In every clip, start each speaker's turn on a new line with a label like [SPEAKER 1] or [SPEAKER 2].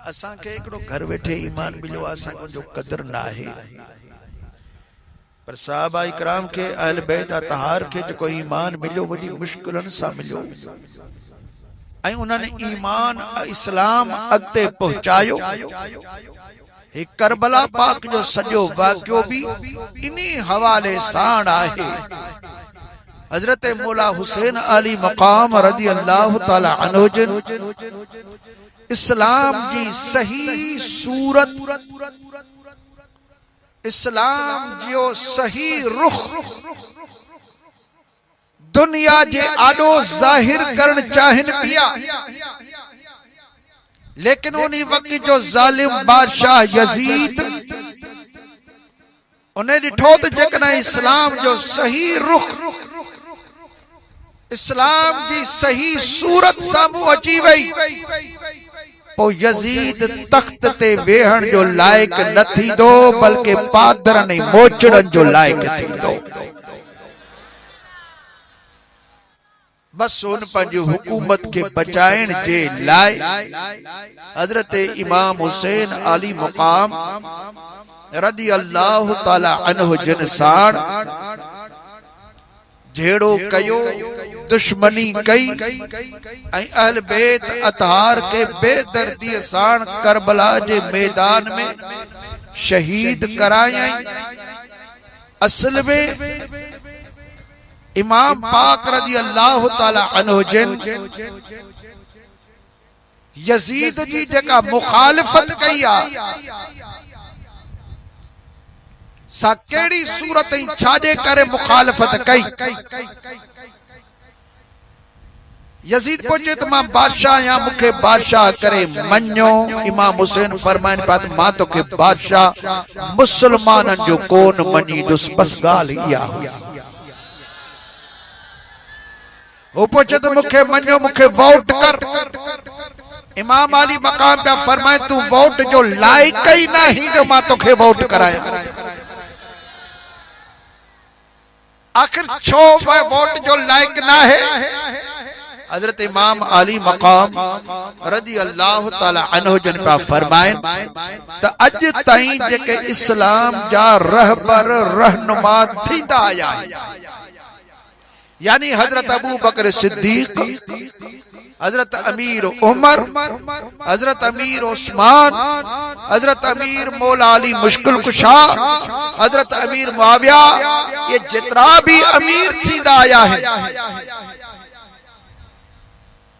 [SPEAKER 1] असा के एकड़ो घर वेठे ईमान मिलो असा जो कदर ना है पर साहबा इकराम के अहल बैत अतहार के जो ईमान मिलो वडी मुश्किलन सा मिलो ऐ उन्होंने ईमान इस्लाम अगते पहुंचायो। एक करबला पाक जो सजो वाक्यो भी इन्हीं हवाले साण आहे। हजरत मौला हुसैन अली मकाम रदी अल्लाह ताला अन्हु जन इस्लाम जी सही सूरत इस्लाम जो सही रुख दुनिया जे आडो जाहिर करण चाहन पिया लेकिन उन्हीं वक्त जो जालिम बादशाह यजीद उन्हें डिठो तो जकना इस्लाम जो सही रुख इस्लाम जी सही सूरत सामू अची वई ओ यजीद तख्त ते वेहण जो लायक न थी दो बल्कि पादरन ऐं मोचड़न जो लायक थी दो। बस उन पंहिंजी हुकूमत के बचाइण जे लाइ हजरत इमाम हुसैन अली मुकाम रदी अल्लाह ताला अन्हु जन साण जेड़ो कयो दुश्मनी कई ऐं अहल बैत अतहार के बेदर्दी साण करबला जे मैदान में शहीद कराया। असल में इमाम पाक रदी अल्लाह ताला अन्हु जन यजीद जी जका मुखालिफत कई आ सा केड़ी सूरत छाड़े करे मुखालिफत कई। यजीद पहुंचे तो मां बादशाह या मुखे बादशाह करे मन्यो। इमाम हुसैन फरमाइन बात मां तो के बादशाह मुसलमानन जो कोन मनी दुस बस गाल इया हो पहुंचे तो मुखे मन्यो मुखे वोट कर। इमाम अली मकाम पे फरमाए तू वोट जो लायक ही नहीं जो मां तो के वोट कराया। आखिर छो वोट जो लायक ना है। हजरत इमाम अली मकाम रदी अल्लाह ताला अन्हु जन पा फरमाइन त अज ताईं जेके इस्लाम जा रहबर रहनुमा थींदा आया यानी हजरत अबू बकर सिद्दीक हजरत अमीर उमर हजरत अमीर उस्मान हजरत अमीर मौला अली मुश्किल कुशा हजरत अमीर मुआविया ये जितना भी अमीर थींदा आया है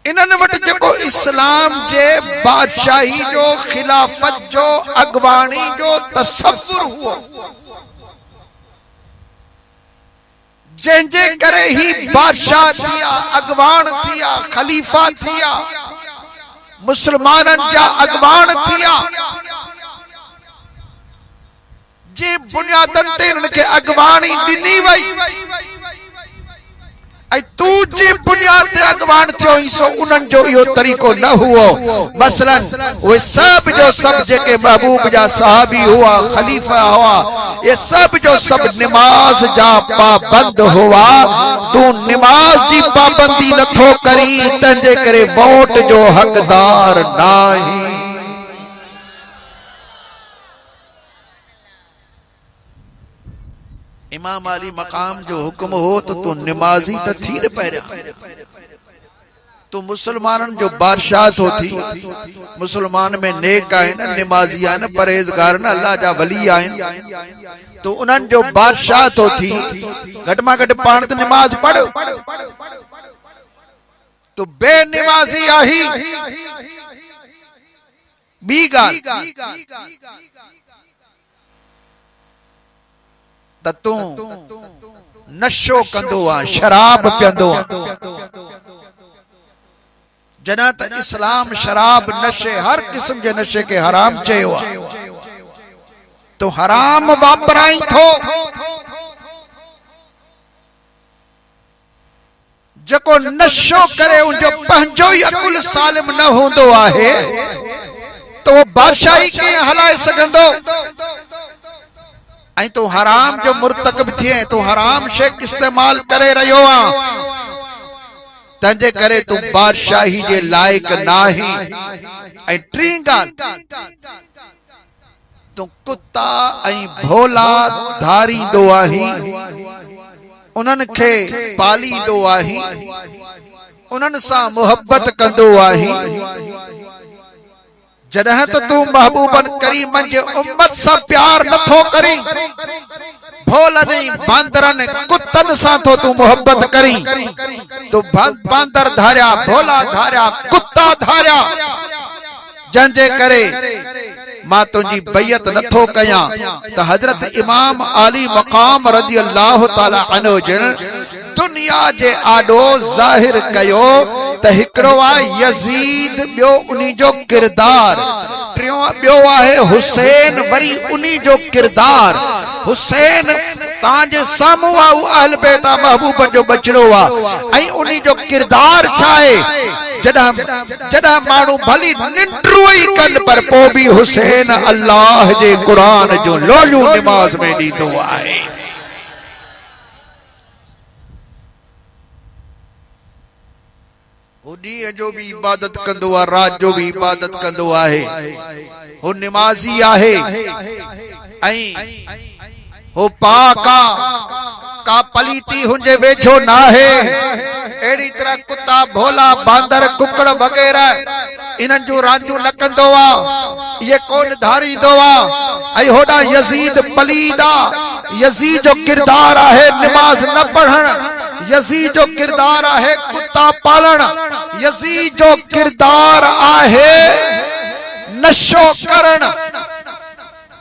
[SPEAKER 1] इन्हनि वटि जेको इस्लाम जे बादशाही जो खिलाफत जो अगवानी जो तसव्वुर हुओ जंहिंजे करे ही बादशाह थिया अगवान थिया खलीफा थिया मुसलमानन जा अगवान थिया जे बुनियादन ते इनके अगवानी दिनी वई ऐ तू जी बुनियाद ते अगवान थियो सो उनन जो यो तरीको न हुओ। मसलन वो सब जो सब जेके महबूब जा सहाबी हुआ खलीफा हुआ ये सब जो सब नमाज जा पाबंद हुआ तू नमाज जी पाबंदी नथो करी तंजे करे वोट जो हकदार नाही। इमाम अली मकाम जो हुक्म हो तो तू नमाजी तो थी न पैरा तू मुसलमानन जो बादशाह तो थी मुसलमान में नेक आए न नमाजी आए न परहेजगार न अल्लाह जा वली आए तो उन्हन जो बादशाह तो थी घटमा घट पाण तो नमाज पढ़ तो बेनमाजी आही बी गाल तू नशो कंदो आ शराब पियंदो आ जना त इस्लाम शराब नशे हर किस्म के नशे के हराम चयो आ तो हराम वापराई थो जको नशो करे उनजो पंहिंजो ही अकुल सालिम न होंदो आहे तो बादशाही के हलाए सघंदो ऐं तू हराम जो मुर्तकब थिए तू हराम शे इस्तेमाल करे रहियो आ तंजे करे तू बादशाही जे लायक नाही। ऐं टी ॻाल्हि तू कुत्ता ऐं भोला धारींदो आहीं, उन्हनि खे पालींदो आहीं, उन्हनि सां मुहब्बत कंदो आहीं। जॾहिं त तू महबूबन करीमन जे उम्मत सां प्यार नथो करी, भोलनि बांदरनि कुत्तनि सां तो तू मुहब्बत करी। तू बांदर धारिया, भोला धारिया, कुत्ता धारिया, जंहिंजे करे मां तुंहिंजी बैयत नथो कयां। त हजरत इमाम आली मकाम रज़ी अल्लाह ताला अन्हु जिन दुनिया जे आडो ज़ाहिर कयो त हिकिड़ो आहे यज़ीद, ॿियो उन्ही जो किरदार, ॿियो आहे हुसैन, वरी उन्ही जो किरदार। हुसैन तव्हांजे साम्हूं आहे, उहो अहल बैत महबूब जो बचड़ो आहे, ऐं उन्ही जो किरदार छा आहे। जॾहिं माण्हू भली निंड्रू ई कनि पर पोइ बि हुसैन अल्लाह जे क़ुरान जो लोलियूं निमाज़ में ॾींदो आहे। ॾींहं जो भी इबादत कंदो आहे, रात जो भी इबादत कंदो आहे। हो निमाज़ी आहे ऐं हो पाक आहे, का पलीती हुंजे वेझो ना है। एड़ी तरह कुत्ता, भोला, बांदर, कुकड़ वगैरह इन्हनि जो रांदियूं न कंदो आहे, ये कोन धारींदो आहे। ऐं होॾा यज़ीद पलीद आहे, यज़ीद जो किरदार आहे निमाज़ न पढ़ण, यज़ीद जो किरदार आहे कुत्ता पालण, यज़ीद जो किरदार आहे नशो करण।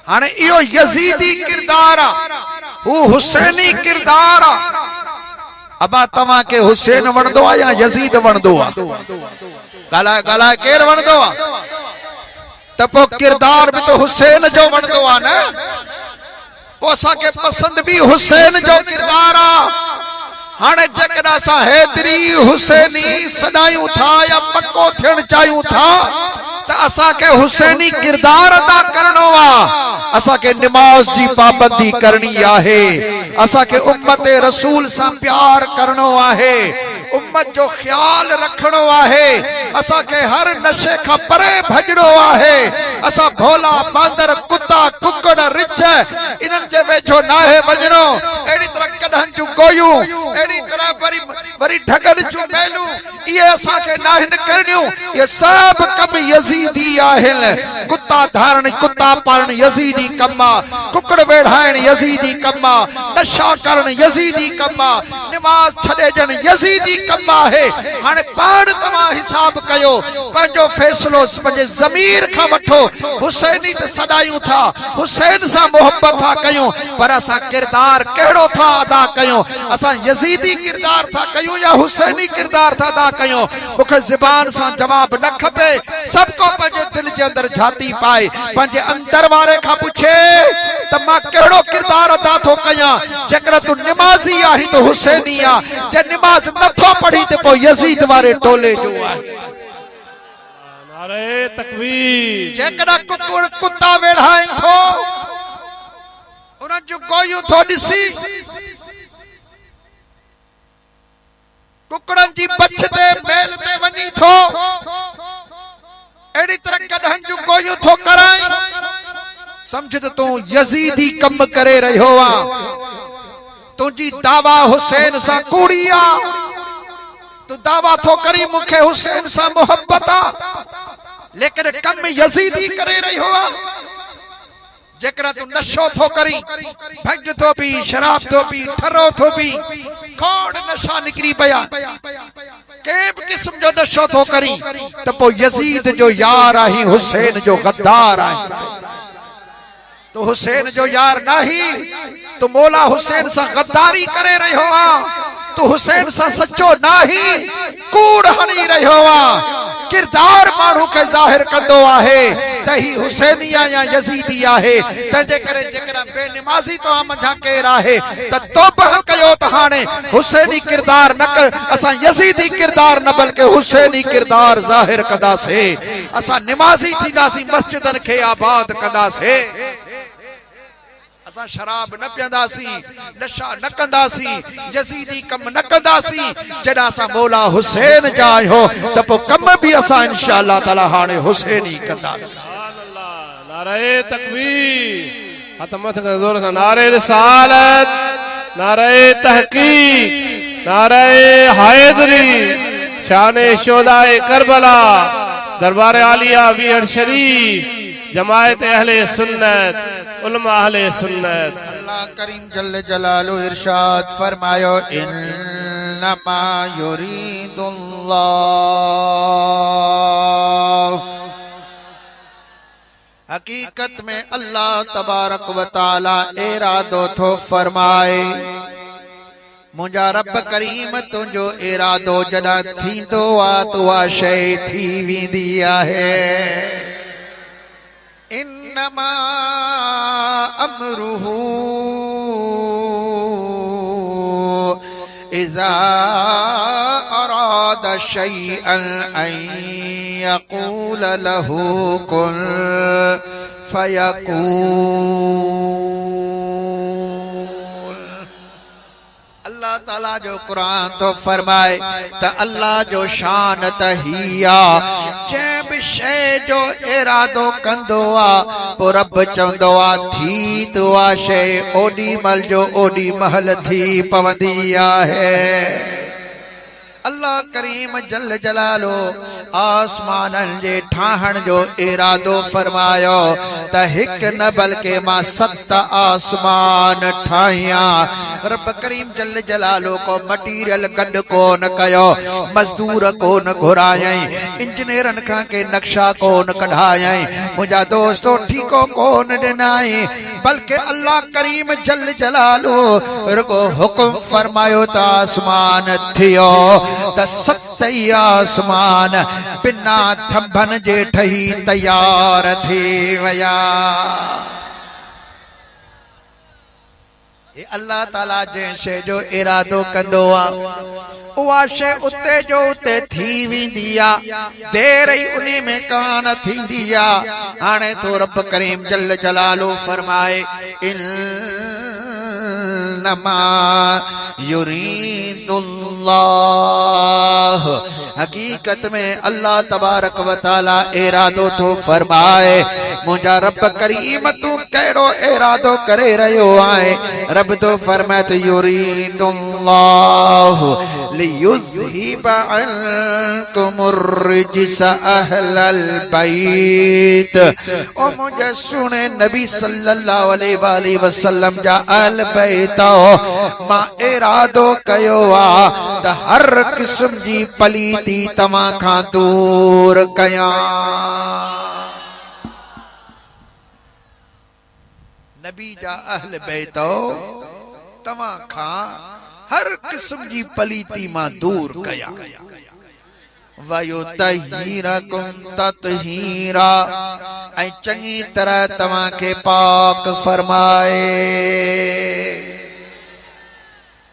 [SPEAKER 1] हाणे इहो यज़ीदी किरदार आहे, हू हुसैनी किरदार आहे। अबा तव्हां के हुसैन वणंदो आहे या यज़ीद वणंदो आहे? ॻाल्हाए ॻाल्हाए केरु वणंदो आहे? त पोइ किरदार बि त हुसैन जो वणंदो आहे न। पोइ असांखे पसंदि बि हुसैन जो किरदार आहे। हाणे जेकॾहिं असां हेतिरी हुसैनी सॾायूं था या पको थियण चाहियूं था त असांखे हुसैनी किरदार अदा करणो आहे। असांखे निमाज़ जी पाबंदी करणी आहे, असांखे उम्मत रसूल सां प्यार करणो आहे, उम्मत जो ख्याल रखणो आहे, असांखे हर नशे खां परे भॼणो आहे। असां भोला, बांदर, कुत्ता, कुकड़, रिछ इन्हनि जे वेझो नाहे वञणो। अहिड़ी तरह कॾहनि जूं गोयूं, अहिड़ी तरह वरी ढगनि जूं मेलूं, इहे असांखे नाहिनि करणियूं। इहे सभु कम यज़ीदी आहिनि। कुत्ता धारण, कुत्ता पालण यज़ीदी कम आहे, कुकड़ वेढ़ाइण यज़ीदी कम आहे, नशा करण यज़ीदी कम आहे, निमाज़ छॾे ॾियण यज़ीदी कम आहे। हाणे पाण तव्हां हिसाब कयो, पंहिंजो फ़ैसिलो पंहिंजे ज़मीर खां वठो। हुसैनी त सॾायूं था, हुसैन सां मुहबत था कयूं, पर असां किरदार कहिड़ो था अदा कयूं? असां यज़ीदी किरदार था कयूं या हुसैनी किरदार था अदा कयूं? मूंखे ज़बान सां जवाब न खपे। सभु को पंहिंजे दिलि जे अंदरि झाती पाए, पंहिंजे अंदर वारे खां पुछे त मां कहिड़ो किरदार अदा थो कयां। जेकर तूं निमाज़ी आहीं त हुसैनी आहे, जे निमाज़ नथो पढ़ी त पोइ यज़ीद वारे टोले जो आहे।
[SPEAKER 2] नारे तकबीर।
[SPEAKER 1] जेकर कुकुड़ कुत्ता वेढ़ाए थो, उन्हनि जूं गोयूं थो ॾिसी, कुकड़नि जी बछ ते मेल ते वञी थो, अहिड़ी तरह कॾहनि जूं गोयूं थो कराई, समझ त तूं यज़ीदी कम करे रहियो आहे। तुंहिंजी दावा हुसैन सां कूड़ी आहे। तू दावा थो करी मूंखे हुसैन सां मुहब्बत आहे, लेकिन कम यज़ीदी करे रहियो आहे। जेकर तू नशो थो करी, भंग थो पी, शराब थो पी, ठरो थो पी, खोड़ नशा निकिरी पिया, कंहिं बि क़िस्म जो नशो थो करी, त पोइ यज़ीद जो यार आहीं, हुसैन जो गद्दार आहीं। तो हुसैन जो यार नाही, तू मौला हुसैन सां गद्दारी करे रहियो आहे। तू हुसैन सां सच्चो नाही, कूड़ हणी रहियो आहे। किरदार माण्हू खे ज़ाहिर कंदो आहे त ही हुसैनी आहे या यज़ीदी आहे। तंहिंजे करे जेकर बेनिमाज़ी तो मंझां केरु आहे त तौबह कयो त हाणे हुसैनी किरदार न कर, असां यज़ीदी किरदार न बल्कि हुसैनी किरदार ज़ाहिर कंदासीं। असां निमाज़ी थींदासीं, मस्जिदनि खे आबाद कंदासीं। असा शराब न पियंदासी, नशा न कंदासी, यजीदी कम न कंदासी। जॾहिं असां मौला हुसैन जा आहियूं त पोइ कम बि असां इंशाअल्लाह ताला हाणे हुसैन ई कंदासीं।
[SPEAKER 2] नारे तकबीर, हथ मथ कर जोर से। नारे रिसालत, नारे तहकीक, नारे हैदरी, शान शोदाए करबला, दरबार आलिया विहड़ शरीफ, जमायत अहले सुन्नत, उलमा अहले सुन्नत।
[SPEAKER 1] अल्लाह करीम जल्ल जलालु इरशाद फरमायो, इन्नमा युरीदुल्लाह, हकीकत में अल्लाह तबारक व ताला इरादो थो फरमाए, मुंहिंजा रब करीम तुंहिंजो इरादो जॾहिं थींदो आहे त उहा शइ थी वेंदी आहे। इन्नमा अमरुहु इज़ा अराद शैअन अन यक़ूल लहू कुन फयकून। अल्लाह ताला जो कुरान तो फरमाए त अल्लाह जो शान त ही आ, जंहिं बि शइ जो इरादो कंदो आ पोइ रब चवंदो आ थी तो आ शइ ओॾी महिल जो ओॾी महिल थी पवंदी आहे। अल्लाह करीम जल जलालो आसमाननि जे ठाहण जो इरादो फरमायो त हिकु न बल्कि मां 7 आसमान ठाहिया। रब करीम जल जलालो को मटीरियल गॾु कोन कयो, मजदूर कोन घुरायई, इंजीनियरनि खां के नक्शा कोन कढायई, मुंहिंजा दोस्तो ठीको कोन ॾिनाई, बल्कि अल्लाह करीम जल जलालो रुगो हुकुम फरमायो त आसमान थियो त 7 आसमान बिना थंभन जे ठही तैयार थी वया। अल्लाह ताला जंहिं शइ जो इरादो कंदो आहे उहा शइ उते जो उते थी वेंदी आहे, देर ई उन में कान थींदी आहे। हाणे तो रब करीम जल जलालो फरमाए, इन्नमा युरीदुल्लाह, हकीकत में अल्लाह तबारक व ताला इरादो तो फरमाए, मुंहिंजा रब करीम तू कहिड़ो इरादो करे रहियो आहे। रब तो फरमाए युरीदुल्लाह लियुज़हिब अन्कुमुर रिज्स अहलल बैत। ओ मुझे सुने नबी सल्लल्लाहु अलैहि वसल्लम जा अहल बैत मां इरादो कयो आ त हर किस्म जी पलीती तव्हां खां दूर कयां। नबी जा अहल बैत तव्हां खां हर किस्म जी पलीती मां दूर कया। वयुतहीरकुम ततहीरा, ऐं चङी तरह तव्हां खे पाक फरमाए।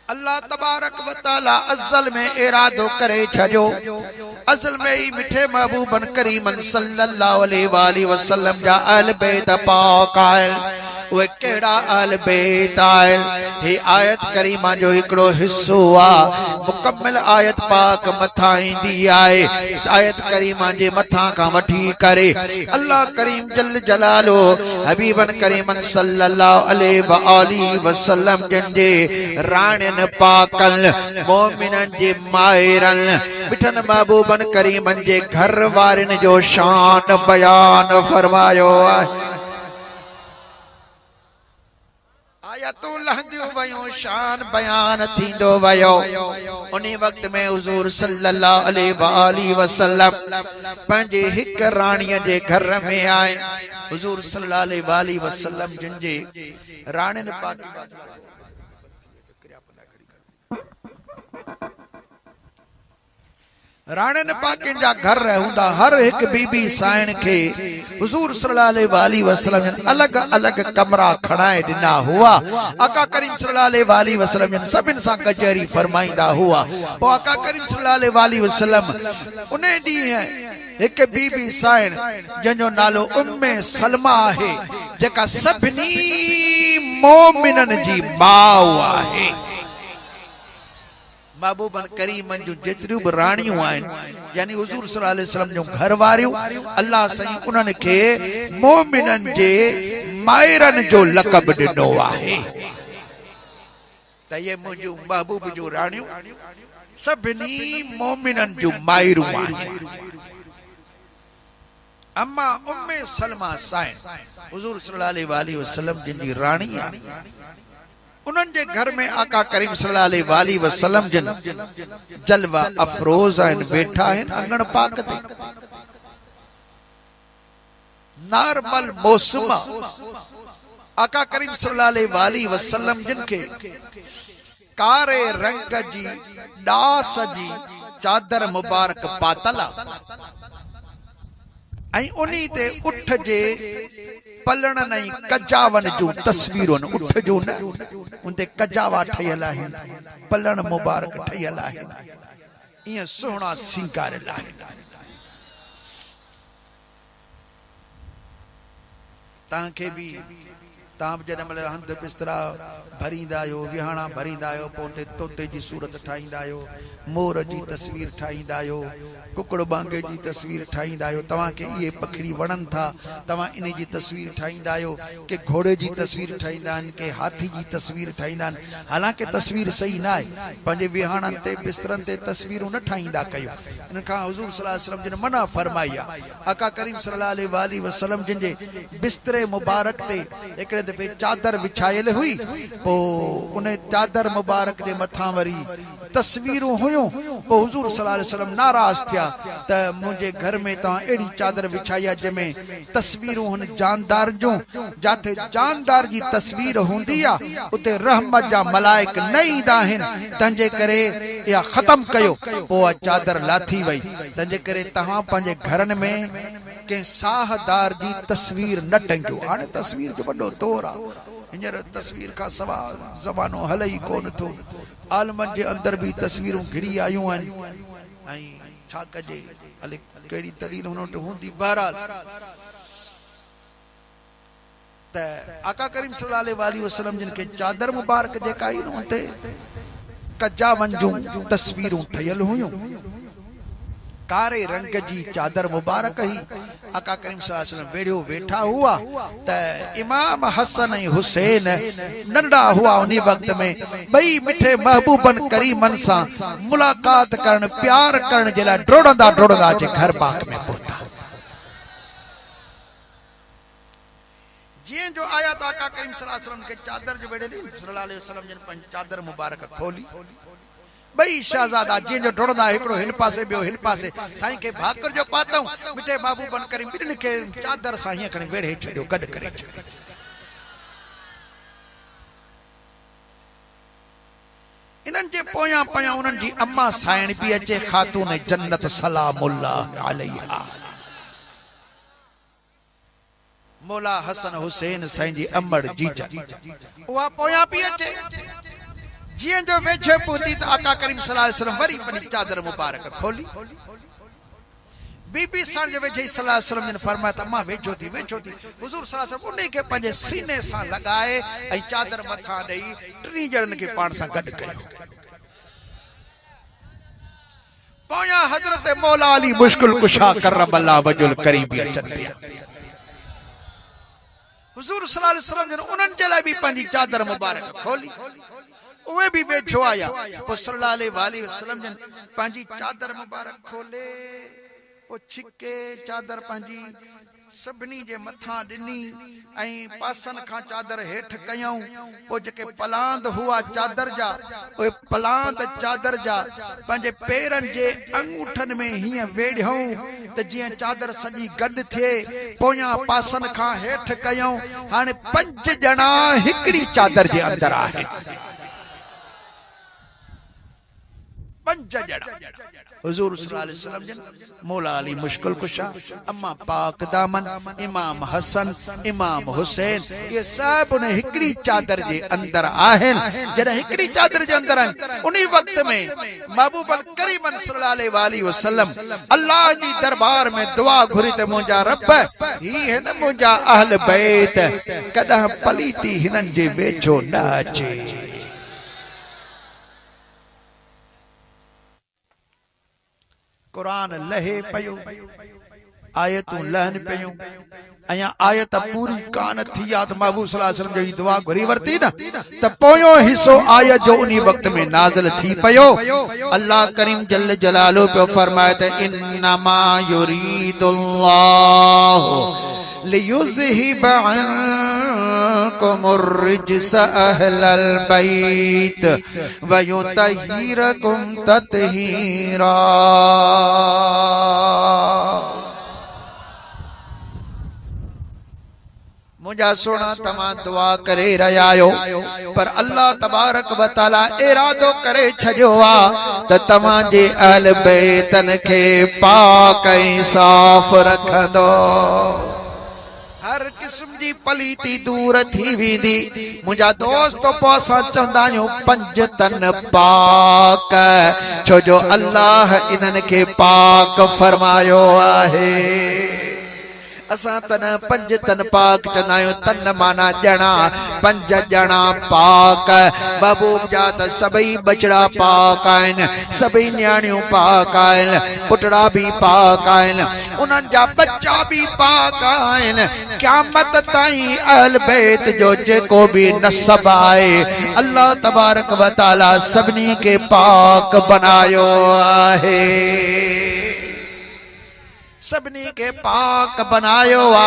[SPEAKER 1] अल्लाह तबारक व ताला अज़ल में इरादो करे छॾियो, अज़ल में ही मिठे महबूबन करीमन सल्लल्लाहु अलैहि वसल्लम जा अहल बैत पाक आहिनि। उहे कहिड़ा अहल बैत आहिनि? ही आयत करीमा जो हिकिड़ो हिस्सो आहे, मुकम्मल आयत पाक मथां ईंदी आहे। इस आयत करीमा जे मथां खां वठी करे अल्लाह करीम जल जलालो हबीबन करीमन सल्लल्लाहु अलैहि वसल्लम जंहिंजे राणियुनि पाकल मोमिननि जे माहिरनि मिठनि महबूबन करीमन जे घर वारनि जो शान बयान फरमायो आहे। आयतूं लहंदियूं वयूं, शान बयान थींदो वयो। उन वक्त में हुजूर सल्लल्लाहु अलैहि वसल्लम पंहिंजे हिक राणीअ जे घर में आए। हुजूर सल्लल्लाहु अलैहि वसल्लम जिनजे राणियुनि पाक राणियुनि पाकनि जा घर हूंदा, हर एक बीबी साइण के हुजूर सल्लल्लाहु अलैहि वसल्लम अलग अलग कमरा खणाए ॾिना हुआ। आका करीम सल्लल्लाहु अलैहि वसल्लम सभिनि सां कचहरी फरमाईंदा हुआ। पोइ आका करीम सल्लल्लाहु अलैहि वसल्लम उन ॾींहुं एक बीबी साइण जंहिंजो नालो उम्मे सलमा आहे, जेका सभिनी मोमिनन जी माउ आहे। महबूबन करीमन जो जेतिरियूं बि राणियूं आहिनि यानी हुजूर सल्लल्लाहु अलैहि वसल्लम जो घर वारियूं अल्लाह साईं उन्हनि खे मोमिनन जे मायरन जो लक़ब ॾिनो आहे। त ये मुंहिंजूं महबूब जूं राणियूं सभिनी मोमिनन जूं मायरूं आहिनि। अम्मा उम्मे सलमा साईं हुजूर सल्लल्लाहु अलैहि वसल्लम जिन जी राणी आहे उन्हनि जे घर में आका करीम सल्लल्लाहु अलैहि वसल्लम जिन जलवा अफरोज आहिनि वेठा आहिनि अंगण पाक ते। नॉर्मल मौसम आका करीम सल्लल्लाहु अलैहि वसल्लम जिन के कारे रंग जी डास जी चादर मुबारक पातला ऐं उन्हीं ते उठ जे पलण नहीं कजावन जो तस्वीरों उठ जो न उनते कजावा ठयल आहिनि पलण मुबारक ठयल आहिनि ईअं सुहिणा सिंगारियल आहिनि। तव्हांखे बि तव्हां बि जॾहिं महिल हंध बिस्तरा भरींदा आहियो विहाणा भरींदा आहियो पोइ उते तोते जी सूरत ठाहींदा आहियो मोर जी तस्वीर ठाहींदा आहियो कुकड़ बांगे जी तस्वीर ठाहींदा आहियो तव्हांखे इहे पखड़ी वणनि था तव्हां इन जी तस्वीर ठाहींदा आहियो के घोड़े जी तस्वीर ठाहींदा आहिनि के हाथी जी तस्वीर ठाहींदा आहिनि। हालांकि तस्वीर सही न आहे पंहिंजे विहाणनि ते बिस्तरनि ते तस्वीरूं न ठाहींदा कयो इन खां हुजूर सल्लल्लाहु अलैहि वसल्लम जिन मना फरमाई आहे। आका करीम सल्लल्लाहु अलैहि वसल्लम जिन जे बिस्तरे मुबारक ते हिकिड़े दफ़े चादर विछायल हुई पोइ उन चादर मुबारक जे मथां वरी तस्वीरूं हुयूं पोइ हुजूर सल्लल्लाहु अलैहि वसल्लम नाराज़ थिया त मुंहिंजे घर में तव्हां अहिड़ी चादर विछाई आहे जंहिंमें तस्वीरूं हुन जानदार जूं जिथे जानदार जी तस्वीर हूंदी आहे उते रहमत जा मलाइक न ईंदा आहिनि तंहिंजे करे इहा ख़तम कयो पोइ चादर लाथी वई। तंहिंजे करे तव्हां पंहिंजे घरनि में कंहिं साहदार जी तस्वीर न टंगियो। हाणे तस्वीर जो वॾो दौर आहे हींअर तस्वीर खां सवाइ ज़मानो हले ई कोन थो आलमनि जे अंदर भी तस्वीरूं घिरी आयूं आहिनि ऐं छा कजे हले कहिड़ी दलील हुन वटि हूंदी। बहरहाल त आका करीम सल्लल्लाहु अलैहि वसल्लम जिन खे चादर मुबारक जेका आई न उते कजावन जूं तस्वीरूं ठहियल हुयूं कारे रंग जी चादर मुबारक ही आका करीम सल्लल्लाहु अलैहि वसल्लम वेड़ियो वेठा हुआ त इमाम हसन ऐं हुसैन नंढा हुआ उन वक्त में बई मिठे महबूबन करीमन सां मुलाकात करण प्यार करण जे लाइ डोड़ंदा डोड़ंदा जे घर पाक में पहुता। जीअं जो आया त आका करीम सल्लल्लाहु अलैहि वसल्लम के चादर जो वेड़े सल्लल्लाहु अलैहि वसल्लम जिन पंहिंजी चादर मुबारक खोली बई शहजादा जीअं जो डोड़ंदा हिकिड़ो हिन पासे ॿियो हिन पासे साईं खे भाकुर जो पातऊं मिठे महबूबन करीम ॿिन्हिनि खे चादर सां हीअं खणी वेड़े छॾियो गॾु करे छॾियो। इन्हनि जे पोयां पोयां उन्हनि जी अम्मा साइण बि अचे खातून जन्नत सलामुल्लाह अलैहा मौला हसन हुसैन साईं जी अमड़ जीजा उहा पोयां बि अचे जीअं जो वेझे पहुती त आका करीम सल्लल्लाहु अलैहि वसल्लम वरी पंहिंजी चादर मुबारक खोली बीबी सां जे वेझे सल्लल्लाहु अलैहि वसल्लम ने फरमाया त मां वेझो थी हुजूर सल्लल्लाहु अलैहि वसल्लम उन खे पंहिंजे सीने सां लॻाए ऐं चादर मथां ॾेई टिनी ॼणनि खे पाण सां गॾु कयो। पोयां हज़रत मौला अली मुश्किल कुशा करमल्लाह वजुल करीम बि अचनि पिया। हुजूर सल्लल्लाहु अलैहि वसल्लम जन उन्हनि जे लाइ बि पंहिंजी चादर मुबारक खोली उहे भी वेझो आया पोइ सल्लल्लाहु अलैहि वसल्लम जन पंहिंजी चादर मुबारक खोले पोइ छिके चादर पंहिंजी सभिनी जे मथां ॾिनी ऐं पासनि खां चादर हेठि कयऊं पोइ जेके पलांद हुआ चादर जा उहे पलांद चादर जा पंहिंजे पेरनि जे अंगूठनि में हीअं वेढ़ियऊं त जीअं चादर सॼी गॾु थिए पोयां पासनि खां हेठि कयऊं। हाणे 5 ॼणा हिकिड़ी चादर जे अंदरि आहिनि। पंज जड़ा हुजूर सल्लल्लाहु अलैहि वसल्लम जन मौला अली मुश्किल कुशा, अम्मा पाक दामन, इमाम हसन, इमाम हुसैन, ये सब उन्हें हिकड़ी चादर जे अंदर आहन। जद हिकड़ी चादर जे अंदर उन्हीं वक्त में महबूब अल करीम सल्लल्लाहु अलैहि वसल्लम अल्लाह जी दरबार में दुआ घुरी ते मुंजा रब ही है न मुंजा अहल बैत कदा पलीती हिनन जे वेझो न अचे। कुरान लहे पयो, आयतूं लहन पयूं, अया आयत पूरी कान थी याद महबूब सल्लल्लाहु अलैहि वसल्लम जी दुआ घुरी वरती न त पोयो हिस्सो आयत जो उन्हीं वक्त में नाज़िल थी पयो। अल्लाह करीम जल्ल जलालो पे फरमाए त इन्नमा युरीदुल्लाहु लियुज़हिब अन्कुमुर रिज्स अहलल बैत व युतहिरकुम तत्हीरा। मुझा सोना तमा दुआ करे रहा आयो, पर अल्लाह तबारक व तआला इरादो करे छजो आ त तमा जे अहल बैतन के पाक ऐं साफ रखंदो। हर किस्म जी पलीती दूर थी वेंदी। मुझा दोस्त पोसा चवंदा आहियूं पंज तन पाक, छो जो अल्लाह इन्हनि खे पाक फरमायो आहे। असां तन पंज तन पाक चवंदा आहियूं, तन माना ॼणा, पंज ॼणा पाक। महबूब जा त सभई बचड़ा पाक आहिनि, सभई न्याणियूं पाक आहिनि, पुटड़ा भी पाक आहिनि, उन्हनि जा बच्चा भी पाक आहिनि। क़यामत ताईं अहल बैत जो जेको भी नसब आहे अल्लाह तबारक व तआला सभिनी खे पाक बनायो आहे, सबनी के पाक बनायो आ।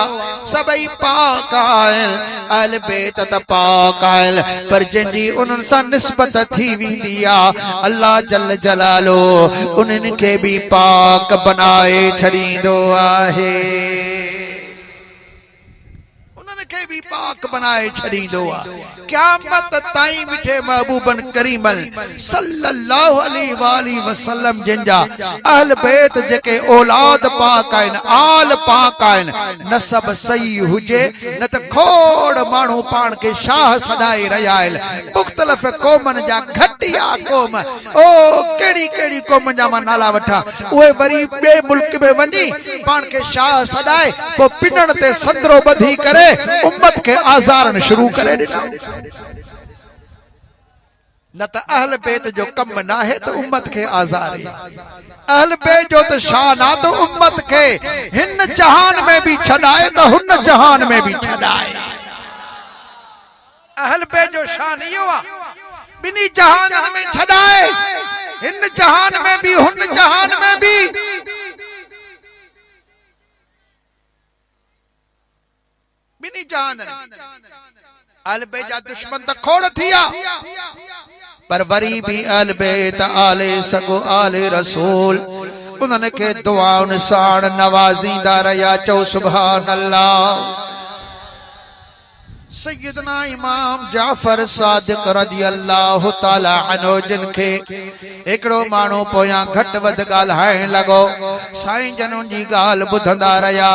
[SPEAKER 1] सबई पाक आयल, अहल बैत त पाक आयल, पर जिनजी उन्हनि सां निस्बत थी वेंदी आ अल्लाह जल जलालो उन्हनि खे भी पाक बनाए छॾींदो आहे, उन्हनि खे भी पाक बनाए छॾींदो आ। क़यामत ताईं मिठे महबूबन करीमन सल्लल्लाहु अलैहि वसल्लम जिनजा अहल बैत जेके औलाद पाक आहिनि, आल पाक आहिनि, नसब सही हुजे न त खोड़ माण्हू पाण खे शाह सदाए रहिया आहिनि। मुख़्तलिफ़ क़ौमनि जा घटिया क़ौम, ओ कहिड़ी कहिड़ी क़ौम जा मां नाला वठा, उहे वरी ॿिए मुल्क में वञी पाण खे शाह सदाए पोइ पिनण ते संदरो ॿधी करे उम्मत खे आज़ारण शुरू करे ॾिना। न त अहल बैत जो कम ना है तो उम्मत के आज़ारे, अहल बैत जो तो शान आ तो उम्मत के हिन जहान में भी छड़ाए तो हुन जहान में भी छड़ाए। अहल बैत जो शान यो आ बिनी जहान में छड़ाए, हिन जहान में भी हुन जहान में भी। बिनी जहान अहल बैत जा दुश्मन तो खोड़ थिया, पर वरी भी अहल बैत आले सगो आले रसूल उन्हनि खे दुआउनि साण नवाज़ींदा रहिया। चओ सुभान अल्लाह। सैयदना इमाम जाफर सादिक रज़ी अल्लाह ताला अन्हु जिन खे एकड़ो माण्हू पोयां घट वध ॻाल्हाइण लॻो, साईं जन उन जी ॻाल्हि ॿुधंदा रहिया।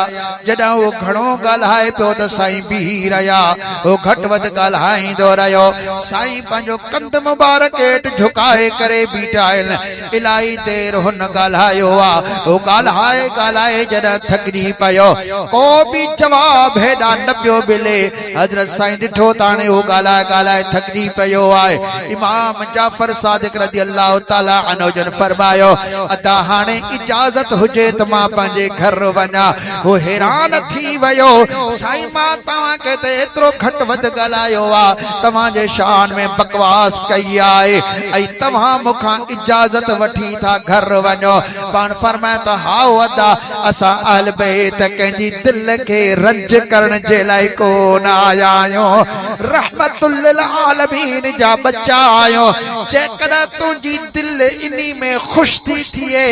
[SPEAKER 1] जॾहिं उहो घणो ॻाल्हाए पियो त साईं बीही रहिया, उहो घट वध ॻाल्हाईंदो रहियो। साईं पंहिंजो कंध मुबारक हेठि झुकाए करे बीठा आहिनि। इलाही देर हुन ॻाल्हायो आहे, उहो ॻाल्हाए ॻाल्हाए जॾहिं थकिजी पियो, को बि जवाब हेॾां न पियो मिले। हज़रत साईं ॾिठो ताणे उहो ॻाल्हाए ॻाल्हाए थकिजी पियो आहे। इमाम जाफर सादिक रज़ी अल्लाह ताला अन्हु जन फरमायो, अदा हाणे इजाज़त हुजे त मां पंहिंजे घर वञा। हू हैरान थी वियो, साईं मां तव्हांखे त एतिरो घटि वधि ॻाल्हायो आहे, तव्हांजे शान में बकवास कई आहे ऐं तव्हां मूंखां इजाज़त वठी था घर वञो। पाण फरमाए त हाओ अदा, असां अहल बैत कंहिंजी दिलि खे रंज करण जे लाइ कोन आया आहियूं। आयो रहमतुल लिल आलमीन जा बच्चा आयो जेकॾहिं तुंहिंजी दिल इन्ही में खुश थी थिए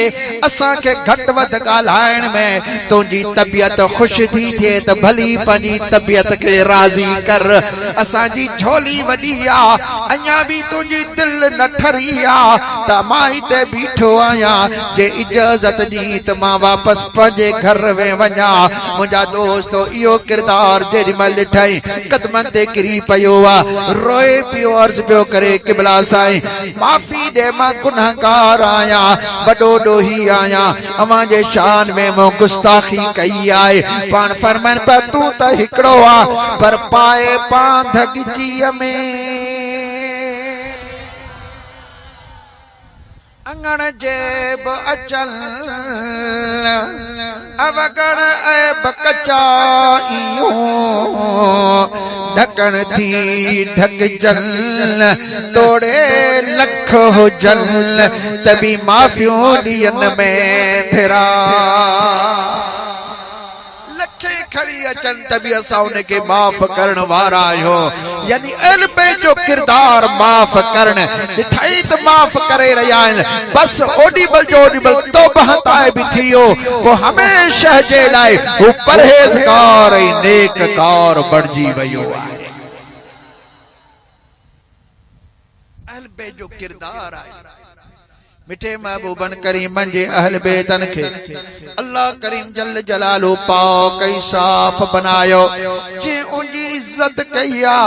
[SPEAKER 1] असां के घट वध ॻाल्हाइण में तुंहिंजी तबियत खुश थी थिए त भली पंहिंजी तबियत के राज़ी कर असांजी झोली वॾी आ अञा भी तुंहिंजी दिल न ठरी आ त मां हिते बीठो आहियां जे इजाज़त ॾी त मां वापसि पंहिंजे घर में वञा मुंहिंजा दोस्तो इहो किरदार जेॾी महिल ॾिठई कदमनि ते किरी पियो आहे रोए पियो अर्ज़ पियो करे क़िबला साईं माफ़ी ॾे मां गुनहगार आहियां वॾो ॾोही आहियां अवां जे शान में मूं गुस्ताखी कई आहे पाण फरमाइनि पिया तूं त हिकिड़ो आहे पर पाए पां धगजीअ में अंगण जेब अचल अवगण ऐब कचाइयो ढकण थी ढक जल तोड़े लख हो जल तभी माफियों ॾियन में थिरा खड़ी अचन तभी असां उनके माफ़ करण वारा आहियो यानी अलबे जो किरदार माफ़ करण ॾिठई त माफ़ करे रहिया आहिनि बस ओडीबल जो ओडीबल तौबह ताइब थियो वो हमेशा जे लाइ हू परहेज़गार ऐं नेककार बणिजी वियो आहे अलबे जो किरदार आहे मिठे महबूबन करीमन जे अहल बेतन के अल्लाह करीम जल जलालो पाक ऐं साफ बनायो जे उनजी इज्जत कई आ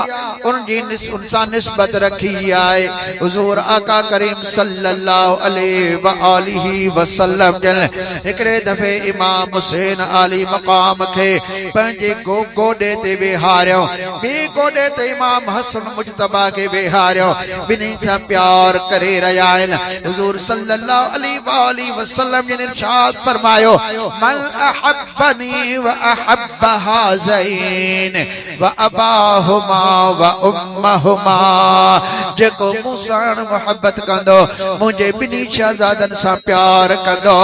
[SPEAKER 1] उनसां निस्बत रखी आहे हुजूर आका करीम सल्लल्लाहु अलैहि व आलिहि वसल्लम जल हिकड़े दफे इमाम हुसैन आली मकाम के पंहिंजे गोडे ते वेहारियो ॿिए गोडे ते इमाम हसन मुजतबा के वेहारियो ॿिन्ही सां प्यार करे रहिया आहिनि हुजूर सल्लल्लाहु अलैहि वसल्लम ने इरशाद फरमायो मल अहब्बनी व अहब्ब हाज़ैन व अबाहुमा व उम्महुमा जेको मूंसां मोहब्बत कंदो मुझे बिनी शहजादन सां प्यार कंदो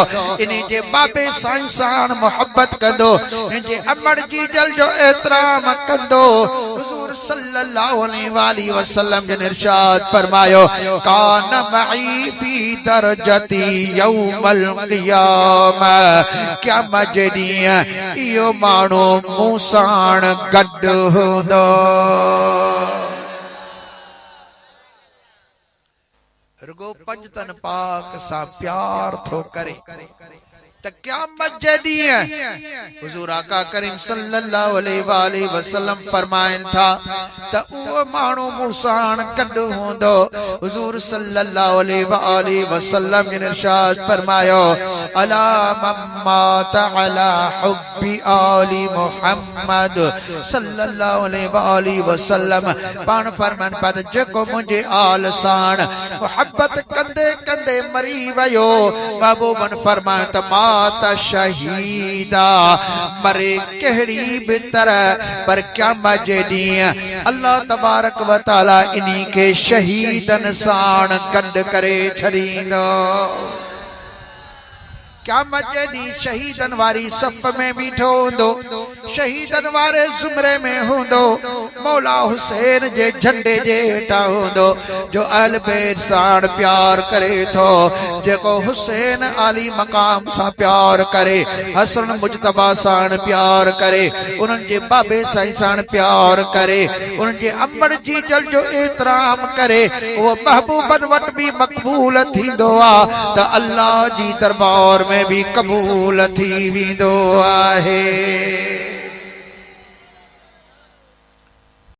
[SPEAKER 1] इन्हीं जे बाबे सां मोहब्बत कंदो इनजे अमड़ जी जल जो एहतराम कंदो हुजूर सल्लल्लाहु अलैहि वसल्लम ने इरशाद फरमायो कान मई फी दरजती यौमल क़ियामा क़यामत जे ॾींहुं इहो माण्हू मूं साण गॾु हूंदो रुगो पंजतन पाक सां प्यार थो करे त क़यामत जे ॾींहुं हुजूर आका करीम सल्लल्लाहु अलैहि वसल्लम फरमाइन था त उहो माण्हू मूं साण गॾु हूंदो हुजूर सल्लल्लाहु अलैहि वसल्लम ने इरशाद फरमायो अला मम्मात अला हुब्बी आली मुहम्मद सल्लल्लाहु अलैहि वसल्लम पाण फरमान पद जेको मुंहिंजे आल साण मोहब्बत कंदे कंदे मरी वियो महबूबन फरमायो त माता शहीदा मरे कहिड़ी भी तरह पर क़यामत जे ॾींहुं अल्लाह तबारक व तआला इन्ही के शहीदन साण गॾु करे छॾींदो क़यामत जे ॾींहुं शहीदन वारी सफ़ में बीठो हूंदो शहीदन वारे ज़ुमरे में हूंदो मौला हुसैन जे झंडे जे हेठां हूंदो जो अहल बैत साण प्यार करे थो जेको हुसैन आली मकाम सां प्यार करे हसन मुजतबा साण प्यार करे उन्हनि जे बाबे साईं साण प्यार करे उन्हनि जे अमड़ जी जल जो एहतराम करे उहो महबूबन वटि भी मक़बूल थींदो आहे त अल्लाह जी दरबार में भी कबूल थी वेंदो आहे